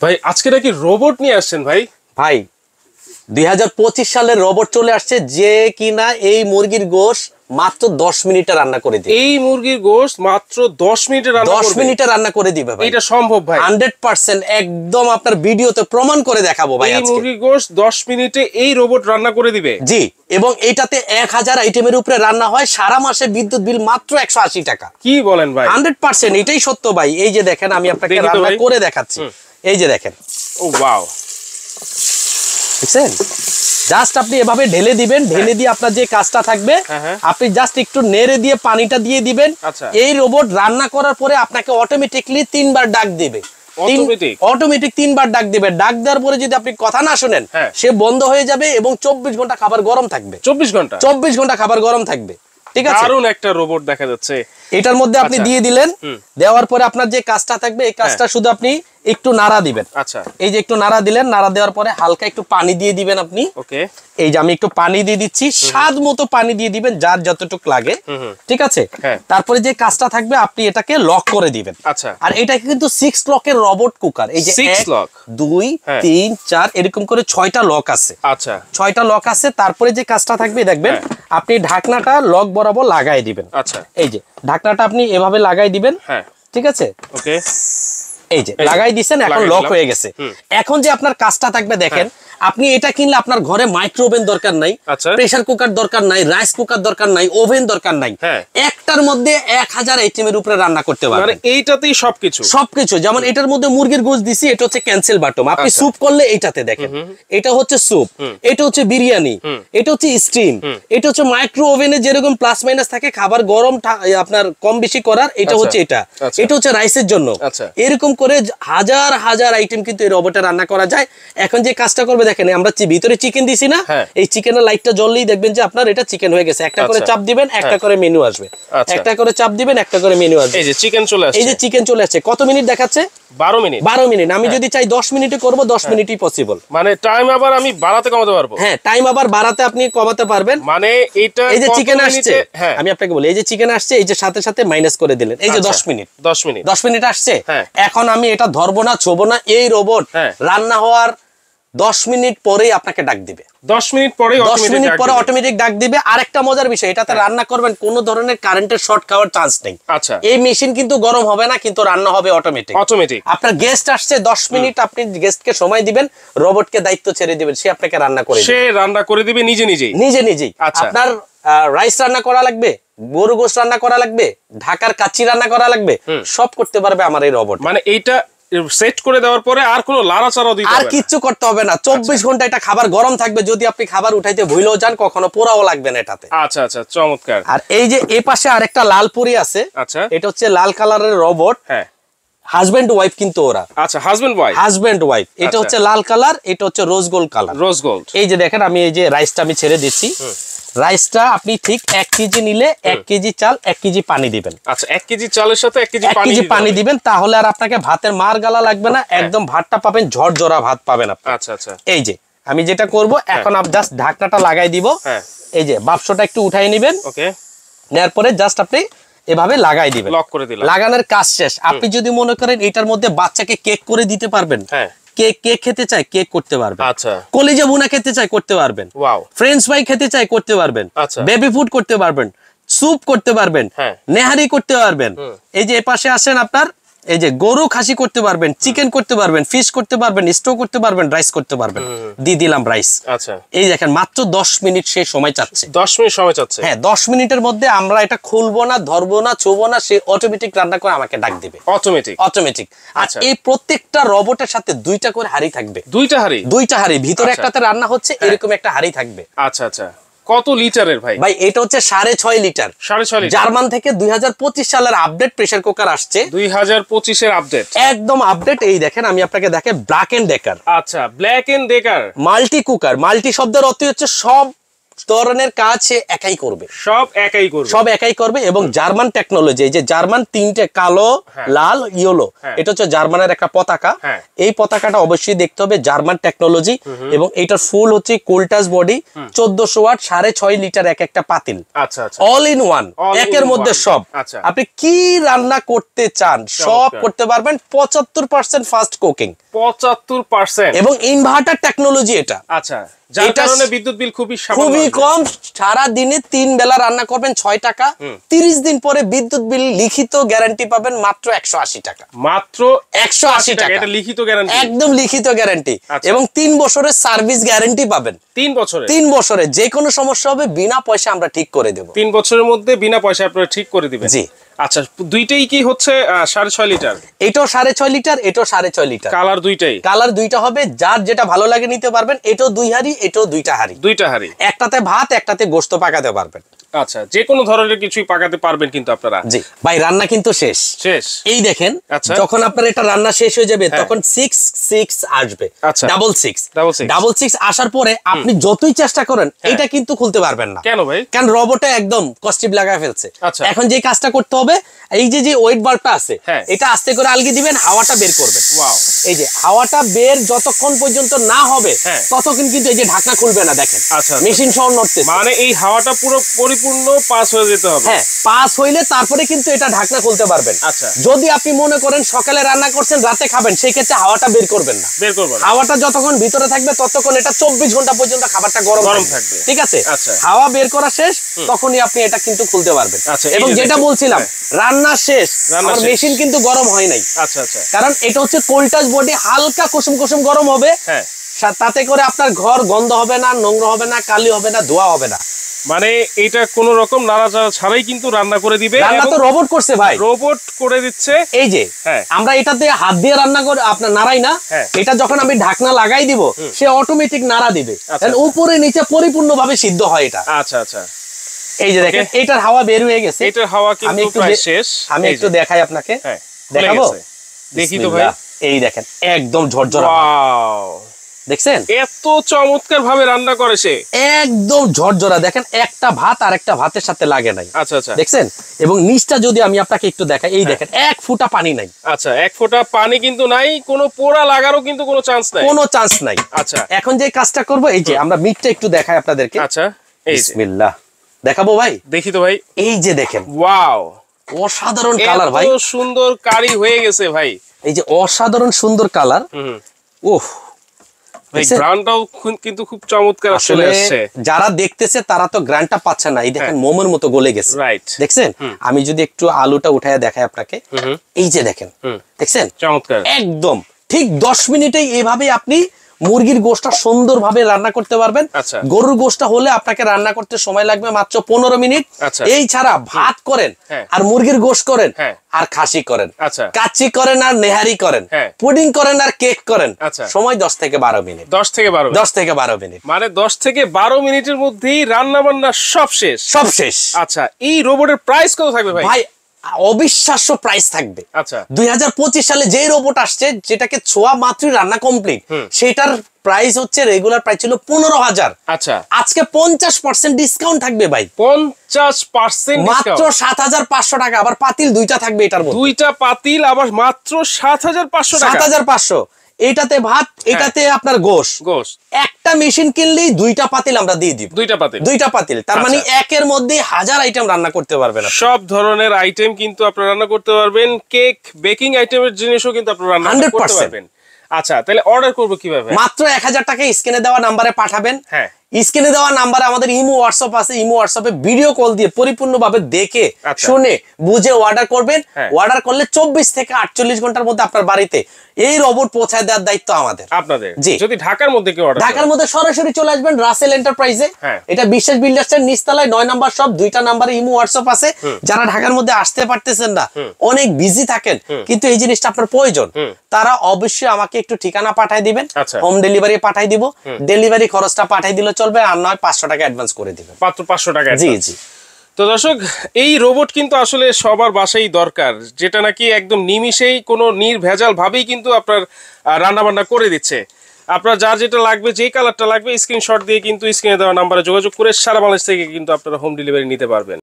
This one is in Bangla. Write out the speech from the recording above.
ভাই আজকে নাকি রোবট নিয়ে আসছেন ভাই? ভাই 2025 সালের রোবট চলে আসছে যে কিনা এই মুরগির গোশ মাত্র 10 মিনিটে রান্না করে দিবে। এই মুরগির গোশত মাত্র 10 মিনিটে রান্না করবে? 10 মিনিটে রান্না করে দিবে ভাই। এটা সম্ভব ভাই? 100% একদম আপনার ভিডিওতে প্রমাণ করে দেখাবো ভাই আজকে। এই মুরগির গোশত 10 মিনিটে এই রোবট রান্না করে দিবে? জি, এবং এটাতে 1000 আইটেমের উপরে রান্না হয়, সারা মাসে বিদ্যুৎ বিল মাত্র 180 টাকা। কি বলেন ভাই? 100% এটাই সত্য ভাই। এই যে দেখেন আমি আপনাকে রান্না করে দেখাচ্ছি। এই যে দেখেন, ও ওয়াও, দেখছেন? জাস্ট আপনি এভাবে ঢেলে দিবেন, ঢেলে দিয়ে আপনার যে কাজটা থাকবে আপনি জাস্ট একটু নেড়ে দিয়ে পানিটা দিয়ে দিবেন। এই রোবট রান্না করার পরে আপনাকে অটোমেটিকলি 3 বার ডাক দিবে। অটোমেটিক 3 বার ডাক দিবে। ডাক দেওয়ার পরে যদি আপনি কথা না শুনেন সে বন্ধ হয়ে যাবে এবং 24 ঘন্টা খাবার গরম থাকবে। 24 ঘন্টা খাবার গরম থাকবে। ঠিক আছে, দারুণ একটা রোবট দেখা যাচ্ছে। এটার মধ্যে আপনি দিয়ে দিলেন, দেওয়ার পরে আপনার যে কাজটা থাকবে এই কাজটা শুধু আপনি একটু নাড়া দিবেন। আচ্ছা, এই যে একটু নাড়া দিলেন, নাড়া দেওয়ার পরে হালকা একটু পানি দিয়ে দিবেন আপনি। ওকে, এই যে আমি একটু পানি দিয়ে দিচ্ছি, স্বাদ মতো পানি দিয়ে দিবেন যার যতটুকু লাগে। ঠিক আছে, তারপরে যে কাজটা থাকবে আপনি এটাকে লক করে দিবেন। আচ্ছা, আর এটা কিন্তু 6 লকের রোবট কুকার। এই যে 6 লক, 2 3 4 এরকম করে 6টা লক আছে। আচ্ছা, 6টা লক আছে। তারপরে যে কাজটা থাকবে দেখবেন আপনি ঢাকনাটা লক বরাবর লাগাই দিবেন। আচ্ছা, এই যে ঢাকনাটা আপনি এভাবে লাগাই দিবেন। ঠিক আছে, ওকে, এই যে লাগাই দিছেন, এখন লক হয়ে গেছে। এখন যে আপনার কাজটা থাকবে দেখেন, আপনি এটা কিনলে আপনার ঘরে মাইক্রোওভেন দরকার নাই, প্রেসার কুকার দরকার নাই, রাইস কুকার দরকার নাই, ওভেন দরকার নাই। একটার মধ্যে 1000 আইটেমের উপরে রান্না করতে পারবেন। মানে এইটাতেই সবকিছু। যেমন এটার মধ্যে মুরগির গোশত দিছি, এটা হচ্ছে ক্যান্সেল বাটন। আপনি স্যুপ করলে এইটাতে দেখেন, এটা হচ্ছে স্যুপ, এটা হচ্ছে বিরিয়ানি, এটা হচ্ছে স্টিম, এটা হচ্ছে মাইক্রো ওভেনে যেরকম প্লাস মাইনাস থাকে খাবার গরম আপনার কম বেশি করার, এটা হচ্ছে এটা হচ্ছে রাইসের জন্য। এরকম করে হাজার হাজার আইটেম কিন্তু এই রোবটে রান্না করা যায়। এখন যে কাজটা করবে দেখেন, আমরা ভিতরে চিকেন দিছি না, এই চিকেনের লাইটটা জ্বললেই দেখবেন যে আপনার এটা চিকেন হয়ে গেছে। একটা করে চাপ দিবেন, একটা করে মেনু আসবে। একটা করে চাপ দিবেন, একটা করে মেনু আসবে। এই যে চিকেন চলে আসছে। এই যে চিকেন চলে আসছে। কত মিনিট দেখাচ্ছে? 12 মিনিট। 12 মিনিট। আমি যদি চাই 10 মিনিটে করব, 10 মিনিটই পসিবল। মানে টাইম আবার আমি বাড়াতে কমাতে পারবো? হ্যাঁ, টাইম আবার বাড়াতে আপনি কমাতে পারবেন। মানে এটা এই যে চিকেন আসছে, আমি আপনাকে বলি, এই যে চিকেন আসছে, এই যে সাথে সাথে মাইনাস করে দিলেন, এই যে 10 মিনিট 10 মিনিট আসছে। এখন আমি এটা ধরবো না, ছোবো না। এই রোবট রান্না হওয়ার 10 মিনিট পরেই আপনাকে ডাক দিবে। 10 মিনিট পরে অটোমেটিক ডাক দিবে। আরেকটা মজার বিষয়, এটাতে রান্না করবেন কোনো ধরনের কারেন্টের শর্ট খাওয়ার চান্স নেই। আচ্ছা, এই মেশিন কিন্তু গরম হবে না, কিন্তু রান্না হবে অটোমেটিক। আপনার গেস্ট আসছে, 10 মিনিট আপনি গেস্টকে সময় দিবেন, রোবটকে দায়িত্ব ছেড়ে দিবেন, সে আপনাকে রান্না করে দিবে নিজেই। আপনার রাইস রান্না করা লাগবে, গরু গোশত রান্না করা লাগবে, ঢাকার কাচ্চি রান্না করা লাগবে, সব করতে পারবে আমার এই রোবট। মানে এইটা সেট করে দেওয়ার পরে আর কোনো লাড়াচাড়া দিতে হবে না, আর কিচ্ছু করতে হবে না। 24 ঘন্টা এটা খাবার গরম থাকবে। যদি আপনি খাবার উঠাইতে ভুলেও যান, কখনো পোড়াও লাগবে না এটাতে। আচ্ছা আচ্ছা, চমৎকার। আর এই যে এই পাশে আরেকটা লাল পুরি আছে। আচ্ছা, এটা হচ্ছে লাল কালারের রোবট। হাজবেন্ড ওয়াইফ কিন্তু ওরা। আচ্ছা, হাজবেন্ড ওয়াইফ। এটা হচ্ছে লাল কালার, এটা হচ্ছে রোজ গোল্ড কালার। এই যে দেখেন, আমি এই যে রাইসটা আমি ছেড়ে দিচ্ছি। রাইসটা আপনি ঠিক 1 কেজি নিলে 1 কেজি চাল 1 কেজি পানি দিবেন। আচ্ছা, 1 কেজি চালের সাথে 1 কেজি পানি দিবেন, তাহলে আর আপনাকে ভাতের মার গালা লাগবে না। একদম ভাতটা পাবেন, ঝরঝরা ভাত পাবেন আপনি। আচ্ছা আচ্ছা, এই যে আমি যেটা করব এখন, আপনি জাস্ট ঢাকনাটা লাগাই দিব। এই যে বাক্সটা একটু উঠাই নেবেন। ওকে, নেয়ার পরে জাস্ট আপনি এভাবে লাগাই দিবেন, লক করে দিলাম। লাগানোর কাজ শেষ। আপনি যদি মনে করেন এটার মধ্যে বাচ্চাকে কেক করে দিতে পারবেন, কেক খেতে চাই কেক করতে পারবেন। আচ্ছা, কলিজা ভুনা খেতে চাই করতে পারবেন। ওয়াও, ফ্রেঞ্চ ফ্রাই খেতে চাই করতে পারবেন। আচ্ছা, বেবি ফুড করতে পারবেন, স্যুপ করতে পারবেন, নেহারি করতে পারবেন। এই যে এপাশে আসেন, আপনার এই যে গরু খাসি করতে পারবেন, চিকেন করতে পারবেন, ফিশ করতে পারবেন, স্টো করতে পারবেন, রাইস করতে পারবেন। দিয়ে দিলাম রাইস। আচ্ছা, এই দেখেন মাত্র 10 মিনিট সে সময় চাচ্ছে। 10 মিনিট সময় চাচ্ছে? হ্যাঁ, 10 মিনিটের মধ্যে আমরা এটা খুলবো না, ধরবো না, ছোবো না, সে অটোমেটিক রান্না করে আমাকে ডাক দিবে। অটোমেটিক। আচ্ছা, এই প্রত্যেকটা রোবটের সাথে 2টা করে হাঁড়ি থাকবে। 2টা হাঁড়ি ভিতরে একটাতে রান্না হচ্ছে, এরকম একটা হাঁড়ি থাকবে। আচ্ছা আচ্ছা, কত লিটারের ভাই? ভাই এটা হচ্ছে 6.5 লিটার। জার্মান থেকে 2025 সালের আপডেট প্রেসার কুকার আসছে। 2025 এর আপডেট, একদম আপডেট। এই দেখেন, আমি আপনাকে দেখে ব্ল্যাক এন্ড ডেকার। আচ্ছা, Black and Decker multi cooker. Multi শব্দের অর্থ হচ্ছে সব ধরনের কাজ সে একাই করবে, সব একাই করবে এবং জার্মান টেকনোলজি, এই যে জার্মান তিনটে কালো লাল ইয়েলো, এটা হচ্ছে জার্মানের একটা পতাকা। এই পতাকাটা অবশ্যই দেখতে হবে জার্মান টেকনোলজি, এবং এটার ফুল হচ্ছে কোল্টাস বডি, 1400 ওয়াট, 6.5 লিটার এক একটা পাতিল, আচ্ছা আচ্ছা, অল ইন ওয়ান, একের মধ্যে সব। আপনি কি রান্না করতে চান সব করতে পারবেন। 75% ফাস্ট কুকিং, 75%, এবং ইনভার্টার টেকনোলজি এটা। আচ্ছা, যার কারণে বিদ্যুৎ বিল খুবই কম। সারা দিনে 3 বেলা রান্না করবেন 6 টাকা, 30 দিন পরে বিদ্যুৎ বিল লিখিত গ্যারান্টি পাবেন মাত্র 180 টাকা, মাত্র 180 টাকা, এটা লিখিত গ্যারান্টি, একদম লিখিত গ্যারান্টি, এবং 3 বছরের সার্ভিস গ্যারান্টি পাবেন। 3 বছরে যে কোনো সমস্যা হবে বিনা পয়সা আমরা ঠিক করে দেব, 3 বছরের মধ্যে বিনা পয়সা আপনারা ঠিক করে দিবেন। জি। আচ্ছা, দুইটাই কি হচ্ছে 6.5 লিটার? এটাও 6.5 লিটার, এটাও 6.5 লিটার। কালার দুইটা হবে, যার যেটা ভালো লাগে নিতে পারবেন। এটাও 2 হাঁড়ি, এটাও 2টা হাঁড়ি, একটাতে ভাত, একটাতে গোশত পাকাতে পারবেন। আচ্ছা, যে কোনো ধরনের কিছুই পাকাতে পারবেন কিন্তু আপনারা। জি ভাই, রান্না কিন্তু শেষ। এই দেখেন, যখন আপনার এটা রান্না শেষ হয়ে যাবে তখন 6 আসবে, ডাবল সিক্স আসার পরে আপনি যতই চেষ্টা করেন এটা কিন্তু খুলতে পারবেন না। কেন ভাই? কারণ রোবটে একদম কস্টিপ লাগায় ফেলছে। এখন যে কাজটা করতে হবে, এই যে ওয়েট বারটা আছে এটা আস্তে করে আলগি দিবেন, হাওয়াটা বের করবেন। এই যে হাওয়াটা বের যতক্ষণ পর্যন্ত না হবে ততক্ষণ কিন্তু এই যে ঢাকনা খুলবে না। দেখেন মেশিন সহ নড়তেছে, মানে এই হাওয়াটা পুরো পরিপূর্ণ পাস হয়ে যেতে হবে। হ্যাঁ, পাস হইলে তারপরে কিন্তু এটা ঢাকনা খুলতে পারবেন। আচ্ছা, যদি আপনি মনে করেন সকালে রান্না করছেন রাতে খাবেন, সেই ক্ষেত্রে হাওয়াটা বের করবেন না। হাওয়াটা যতক্ষণ ভিতরে থাকবে ততক্ষণ এটা 24 ঘন্টা পর্যন্ত খাবারটা গরম থাকবে। ঠিক আছে, হাওয়া বের করা শেষ তখনই আপনি এটা কিন্তু খুলতে পারবেন। এবং যেটা বলছিলাম, রান্না শেষ, আমার মেশিন কিন্তু গরম হয় নাই। আচ্ছা আচ্ছা, কারণ এটা হচ্ছে কোল্টাস বডি, হালকা কুসুম গরম হবে। তাতে করে আপনার ঘর গন্ধ হবে না, নোংরা হবে না, কালি হবে না, ধোয়া হবে না। মানে এটা কোন রকম নাড়াচাড়া ছাড়াই কিন্তু রান্না করে দিবে। রান্না তো রোবট করছে ভাই, রোবট করে দিচ্ছে। এই যে আমরা এটাতে হাত দিয়ে রান্না করে আপনার নাড়াই না, এটা যখন আমি ঢাকনা লাগাই দিব সে অটোমেটিক নাড়া দিবে, উপরে নিচে পরিপূর্ণভাবে সিদ্ধ হয় এটা। আচ্ছা আচ্ছা, এই যে দেখেন এটার হাওয়া বের হয়ে গেছে, এটার হাওয়া কিন্তু প্রায় শেষ। আমি একটু দেখাই আপনাকে, দেখাবো, দেখি তো ভাই। এই দেখেন একদম ঝরঝরা, দেখছেন এত চমৎকার ভাবে রান্না করে সে, একদম ঝরঝরা। দেখেন একটা ভাত আর একটা ভাতের সাথে লাগে নাই। আচ্ছা আচ্ছা, দেখছেন। এবং নিচটা যদি আমি আপনাকে একটু দেখাই, এই দেখেন 1 ফোঁটা পানি নাই। আচ্ছা, 1 ফোঁটা পানি কিন্তু নাই, কোনো পোড়া লাগারও কিন্তু কোনো চান্স নাই। আচ্ছা, এখন যে কাজটা করব, এই যে আমরা মিটটা একটু দেখাই আপনাদেরকে। আচ্ছা, এই বিসমিল্লাহ, দেখাবো ভাই, দেখি তো ভাই। এই যে দেখেন, ওয়াও, অসাধারণ কালার ভাই, এত সুন্দর কারি হয়ে গেছে ভাই। এই যে অসাধারণ সুন্দর কালার। ওহ, গ্রানটাও কিন্তু খুব চমৎকার আসলে আসছে। যারা দেখতেছে তারা তো গ্রানটা পাচ্ছে না, এই দেখেন মোমের মতো গলে গেছে। দেখছেন, আমি যদি একটু আলুটা উঠায় দেখাই আপনাকে, এই যে দেখেন, দেখছেন চমৎকার একদম। ঠিক 10 মিনিটেই এইভাবে আপনি মুরগির গোশটা সুন্দরভাবে রান্না করতে পারবেন। গরুর গোশটা হলে আপনাকে রান্না করতে সময় লাগবে মাত্র 15 মিনিট। এই ছাড়া ভাত করেন আর মুরগির গোশ করেন আর খাসি করেন, কাচ্চি করেন আর নেহারি করেন, পুডিং করেন আর কেক করেন, সময় 10 থেকে 12 মিনিট। 10 থেকে 12 মিনিট, মানে 10 থেকে 12 মিনিটের মধ্যেই রান্না বান্না সব শেষ। আচ্ছা, এই রোবটের প্রাইস কত থাকবে ভাই? ভাই অবিশ্বাস্য প্রাইস থাকবে। আচ্ছা, 2025 সালে যে রোবট আসছে, যেটাকে ছোঁয়া মাত্রই রান্না কমপ্লিট, সেটার প্রাইস হচ্ছে রেগুলার প্রাইস ছিল 15,000। আচ্ছা, আজকে 50% ডিসকাউন্ট থাকবে ভাই, 50% মাত্র 7,500 টাকা। আবার পাতিল 2টা থাকবে, এটার মধ্যে 2টা পাতিল আবার মাত্র 7,500 টাকা। 7,500, এটাতে ভাত, এটাতে আপনার গোশ। একটা মেশিন কিনলেই 2টা পাতিল আমরা দিয়ে দিব। 2টা পাতিল, তার মানে একের মধ্যে 1000 আইটেম রান্না করতে পারবেন। সব ধরনের আইটেম কিন্তু আপনারা রান্না করতে পারবেন, কেক বেকিং আইটেমের জিনিসও কিন্তু আপনারা রান্না করতে পারবেন। আচ্ছা, তাহলে অর্ডার করব কিভাবে? মাত্র 1000 টাকা স্ক্রিনে দেওয়া নাম্বারে পাঠাবেন। স্ক্রিনে দেওয়া নাম্বারে আমাদের ইমো হোয়াটসঅ্যাপ আছে, ইমো হোয়াটসঅ্যাপে ভিডিও কল দিয়ে পরিপূর্ণভাবে দেখে শুনে বুঝে অর্ডার করবেন। অর্ডার করলে 24 থেকে 48 ঘন্টার মধ্যে আপনার বাড়িতে এই রোবট পৌঁছায় দেওয়ার দায়িত্ব আমাদের, আপনাদের। যদি ঢাকার মধ্যে কেউ অর্ডার, ঢাকার মধ্যে সরাসরি চলে আসবেন রাসেল এন্টারপ্রাইজে। এটা বিশ্বাস বিল্ডার্সের নিচতলায় 9 নাম্বার শপ, 2টা নাম্বারে ইমো হোয়াটসঅ্যাপ আছে। যারা ঢাকার মধ্যে আসতে পারতেছেন না, অনেক বিজি থাকেন, কিন্তু এই জিনিসটা আপনার প্রয়োজন, তারা অবশ্যই আমাকে একটু ঠিকানা পাঠিয়ে দিবেন, হোম ডেলিভারি পাঠিয়ে দিব। ডেলিভারি খরচটা পাঠিয়ে দিলে চলবে, আর নয় 500 টাকা অ্যাডভান্স করে দিবেন। মাত্র 500 টাকা। জি জি। তো দর্শক, এই রোবট কিন্তু আসলে সবার বাসায় দরকার, যেটা নাকি একদম নিমিষেই কোনো নির্ভেজাল ভাবেই কিন্তু আপনার রান্না বান্না করে দিচ্ছে। আপনার যার যেটা লাগবে, যেই কালারটা লাগবে স্ক্রিনশট দিয়ে কিন্তু স্ক্রিনে দেওয়া নাম্বারে যোগাযোগ করে সারা বাংলাদেশ থেকে কিন্তু আপনারা হোম ডেলিভারি নিতে পারবেন।